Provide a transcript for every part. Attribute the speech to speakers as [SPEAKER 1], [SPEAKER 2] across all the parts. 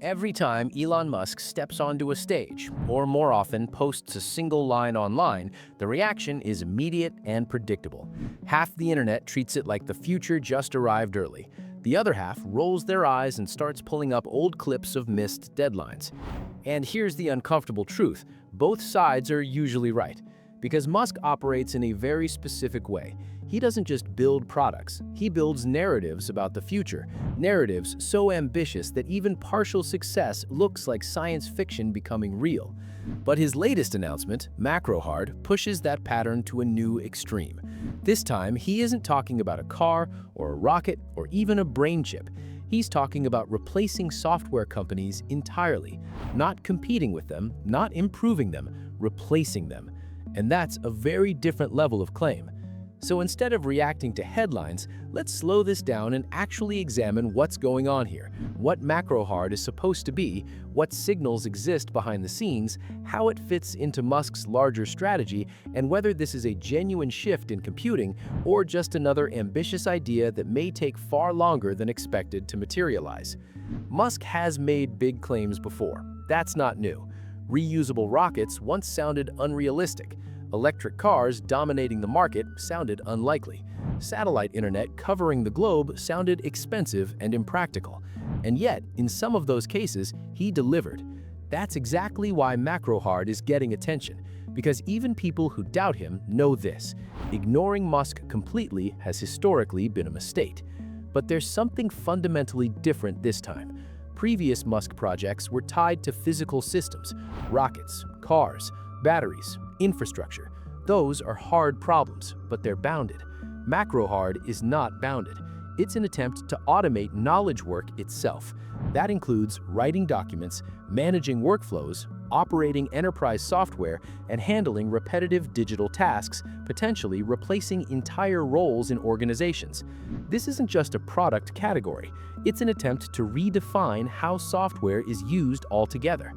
[SPEAKER 1] Every time Elon Musk steps onto a stage, or more often posts a single line online, the reaction is immediate and predictable. Half the internet treats it like the future just arrived early. The other half rolls their eyes and starts pulling up old clips of missed deadlines. And here's the uncomfortable truth: both sides are usually right. Because Musk operates in a very specific way. He doesn't just build products, he builds narratives about the future. Narratives so ambitious that even partial success looks like science fiction becoming real. But his latest announcement, Macrohard, pushes that pattern to a new extreme. This time, he isn't talking about a car or a rocket or even a brain chip. He's talking about replacing software companies entirely, not competing with them, not improving them, replacing them. And that's a very different level of claim. So instead of reacting to headlines, let's slow this down and actually examine what's going on here, what Macrohard is supposed to be, what signals exist behind the scenes, how it fits into Musk's larger strategy, and whether this is a genuine shift in computing or just another ambitious idea that may take far longer than expected to materialize. Musk has made big claims before. That's not new. Reusable rockets once sounded unrealistic. Electric cars dominating the market sounded unlikely. Satellite internet covering the globe sounded expensive and impractical. And yet, in some of those cases, he delivered. That's exactly why Macrohard is getting attention, because even people who doubt him know this: ignoring Musk completely has historically been a mistake. But there's something fundamentally different this time. Previous Musk projects were tied to physical systems: rockets, cars, batteries, infrastructure. Those are hard problems, but they're bounded. Macrohard is not bounded. It's an attempt to automate knowledge work itself. That includes writing documents, managing workflows, operating enterprise software, and handling repetitive digital tasks, potentially replacing entire roles in organizations. This isn't just a product category. It's an attempt to redefine how software is used altogether.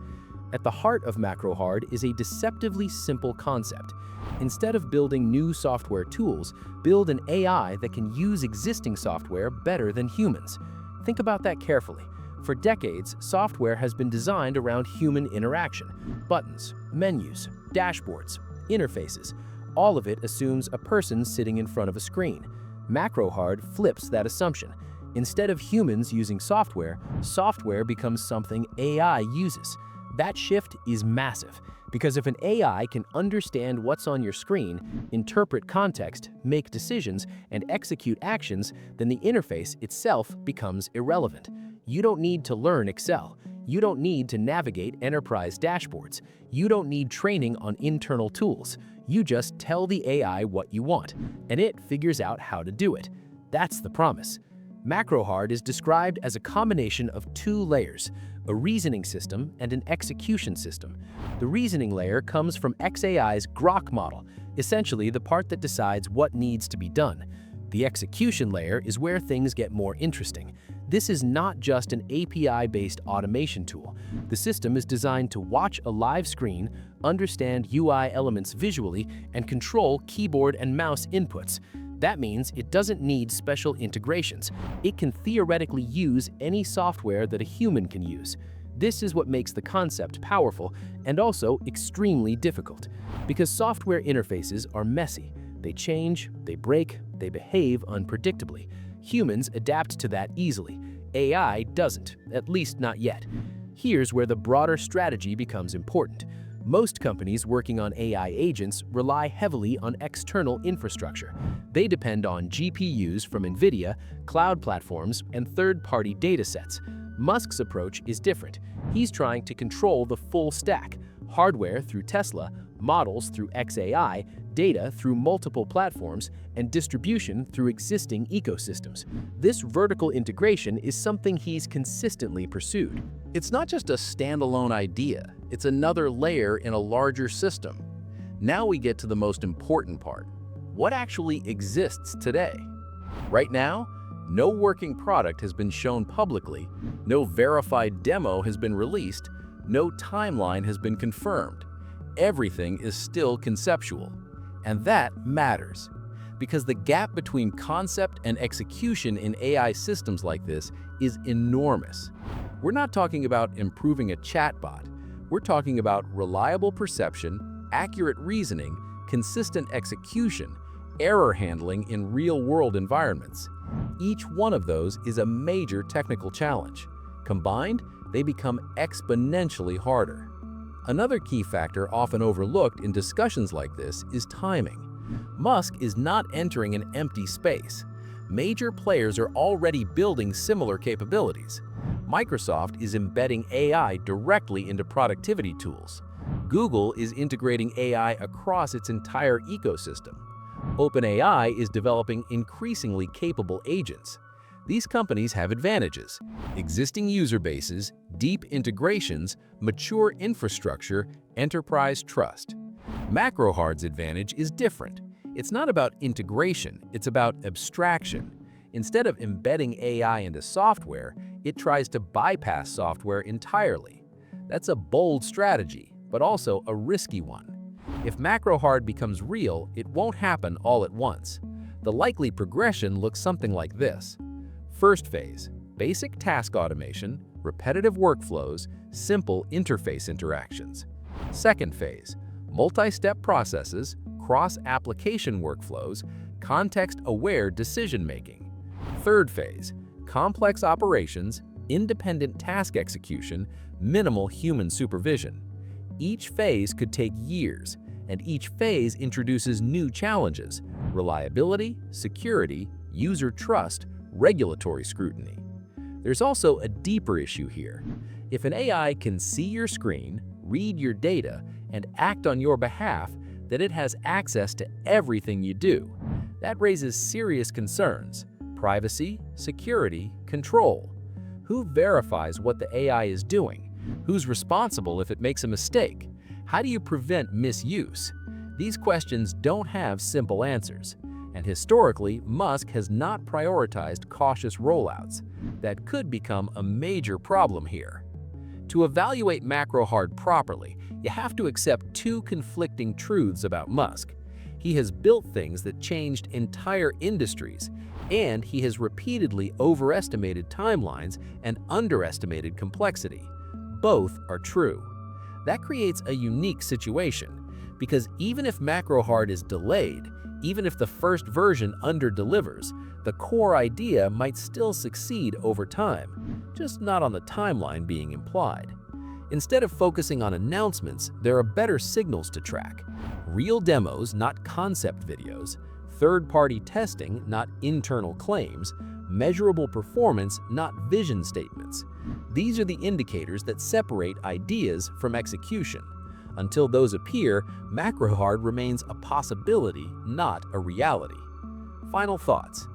[SPEAKER 1] At the heart of Macrohard is a deceptively simple concept. Instead of building new software tools, build an AI that can use existing software better than humans. Think about that carefully. For decades, software has been designed around human interaction. Buttons, menus, dashboards, interfaces. All of it assumes a person sitting in front of a screen. Macrohard flips that assumption. Instead of humans using software, software becomes something AI uses. That shift is massive, because if an AI can understand what's on your screen, interpret context, make decisions, and execute actions, then the interface itself becomes irrelevant. You don't need to learn Excel. You don't need to navigate enterprise dashboards. You don't need training on internal tools. You just tell the AI what you want, and it figures out how to do it. That's the promise. Macrohard is described as a combination of two layers: a reasoning system and an execution system. The reasoning layer comes from xAI's Grok model, essentially the part that decides what needs to be done. The execution layer is where things get more interesting. This is not just an API-based automation tool. The system is designed to watch a live screen, understand UI elements visually, and control keyboard and mouse inputs. That means it doesn't need special integrations. It can theoretically use any software that a human can use. This is what makes the concept powerful and also extremely difficult, because software interfaces are messy. They change, they break, they behave unpredictably. Humans adapt to that easily. AI doesn't, at least not yet. Here's where the broader strategy becomes important. Most companies working on AI agents rely heavily on external infrastructure. They depend on GPUs from NVIDIA, cloud platforms, and third-party datasets. Musk's approach is different. He's trying to control the full stack: hardware through Tesla, models through xAI, data through multiple platforms, and distribution through existing ecosystems. This vertical integration is something he's consistently pursued.
[SPEAKER 2] It's not just a standalone idea, it's another layer in a larger system. Now we get to the most important part. What actually exists today? Right now, no working product has been shown publicly, no verified demo has been released, no timeline has been confirmed. Everything is still conceptual. And that matters, because the gap between concept and execution in AI systems like this is enormous. We're not talking about improving a chatbot. We're talking about reliable perception, accurate reasoning, consistent execution, error handling in real-world environments. Each one of those is a major technical challenge. Combined, they become exponentially harder. Another key factor often overlooked in discussions like this is timing. Musk is not entering an empty space. Major players are already building similar capabilities. Microsoft is embedding AI directly into productivity tools. Google is integrating AI across its entire ecosystem. OpenAI is developing increasingly capable agents. These companies have advantages: existing user bases, deep integrations, mature infrastructure, enterprise trust. Macrohard's advantage is different. It's not about integration, it's about abstraction. Instead of embedding AI into software, it tries to bypass software entirely. That's a bold strategy, but also a risky one. If Macrohard becomes real, it won't happen all at once. The likely progression looks something like this. First phase, basic task automation, repetitive workflows, simple interface interactions. Second phase, multi-step processes, cross-application workflows, context-aware decision-making. Third phase, complex operations, independent task execution, minimal human supervision. Each phase could take years, and each phase introduces new challenges: reliability, security, user trust, regulatory scrutiny. There's also a deeper issue here. If an AI can see your screen, read your data, and act on your behalf, then it has access to everything you do. That raises serious concerns: privacy, security, control. Who verifies what the AI is doing? Who's responsible if it makes a mistake? How do you prevent misuse? These questions don't have simple answers, and historically, Musk has not prioritized cautious rollouts. That could become a major problem here. To evaluate Macrohard properly, you have to accept two conflicting truths about Musk. He has built things that changed entire industries, and he has repeatedly overestimated timelines and underestimated complexity. Both are true. That creates a unique situation, because even if Macrohard is delayed, even if the first version underdelivers, the core idea might still succeed over time, just not on the timeline being implied. Instead of focusing on announcements, there are better signals to track: real demos, not concept videos; third-party testing, not internal claims; measurable performance, not vision statements. These are the indicators that separate ideas from execution. Until those appear, Macrohard remains a possibility, not a reality. Final thoughts.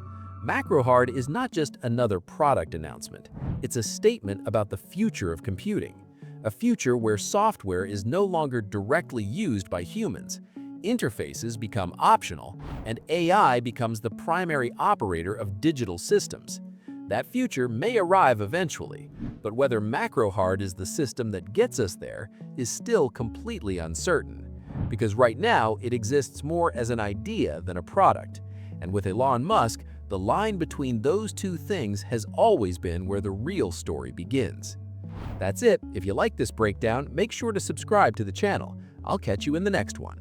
[SPEAKER 2] Macrohard is not just another product announcement. It's a statement about the future of computing. A future where software is no longer directly used by humans. Interfaces become optional, and AI becomes the primary operator of digital systems. That future may arrive eventually, but whether Macrohard is the system that gets us there is still completely uncertain, because right now it exists more as an idea than a product. And with Elon Musk, the line between those two things has always been where the real story begins. That's it. If you like this breakdown, make sure to subscribe to the channel. I'll catch you in the next one.